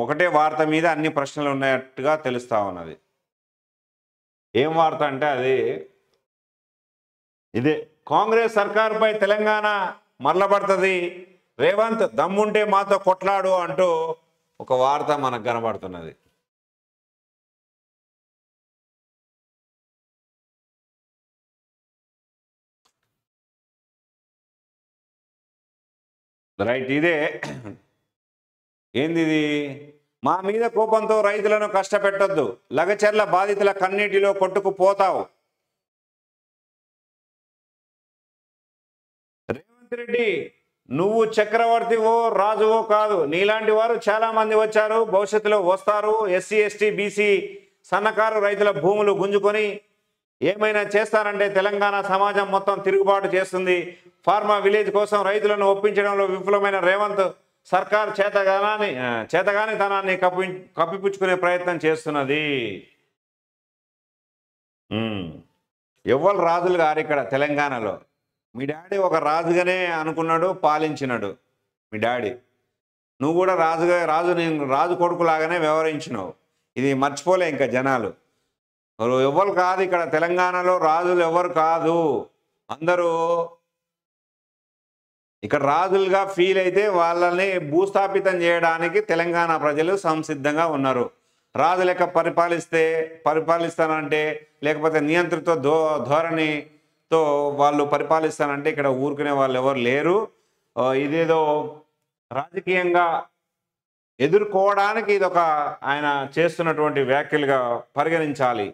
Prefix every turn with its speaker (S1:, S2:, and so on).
S1: ఒకటే వార్త మీద అన్ని ప్రశ్నలు ఉన్నట్టుగా తెలుస్తా ఉన్నది. ఏం వార్త అంటే అది ఇదే, కాంగ్రెస్ సర్కారుపై తెలంగాణ మరలబడుతుంది, రేవంత్ దమ్ముంటే మాతో కొట్లాడు అంటూ ఒక వార్త మనకు కనబడుతున్నది. రైట్, ఇదే ఏంది ఇది, మా మీద కోపంతో రైతులను కష్టపెట్టొద్దు, లగచర్ల బాధితుల కన్నీటిలో కొట్టుకుపోతావు. రేవంత్ రెడ్డి, నువ్వు చక్రవర్తివో రాజువో కాదు, నీలాంటి వారు చాలా మంది వచ్చారు, భవిష్యత్తులో వస్తారు. ఎస్సీ ఎస్టీ బీసీ సన్నకారు రైతుల భూములు గుంజుకొని ఏమైనా చేస్తారంటే తెలంగాణ సమాజం మొత్తం తిరుగుబాటు చేస్తుంది. ఫార్మా విలేజ్ కోసం రైతులను ఒప్పించడంలో విఫలమైన రేవంత్ సర్కార్ చేతగానితనాన్ని కప్పిపుచ్చుకునే ప్రయత్నం చేస్తున్నది. ఎవ్వరు రాజులు గారు ఇక్కడ తెలంగాణలో. మీ డాడీ ఒక రాజుగానే అనుకున్నాడు, పాలించినాడు మీ డాడీ. నువ్వు కూడా రాజు కొడుకులాగానే వ్యవహరించినావు. ఇది మర్చిపోలే ఇంకా జనాలు. ఎవరు కాదు ఇక్కడ తెలంగాణలో రాజులు, ఎవరు కాదు. అందరూ ఇక్కడ రాజులుగా ఫీల్ అయితే వాళ్ళని భూస్థాపితం చేయడానికి తెలంగాణ ప్రజలు సంసిద్ధంగా ఉన్నారు. రాజు లెక్క పరిపాలిస్తానంటే, లేకపోతే నియంత్రిత ధోరణితో వాళ్ళు పరిపాలిస్తానంటే ఇక్కడ ఊరుకునే వాళ్ళు ఎవరు లేరు. ఇదేదో రాజకీయంగా ఎదుర్కోవడానికి ఇదొక ఆయన చేస్తున్నటువంటి వ్యాఖ్యలుగా పరిగణించాలి.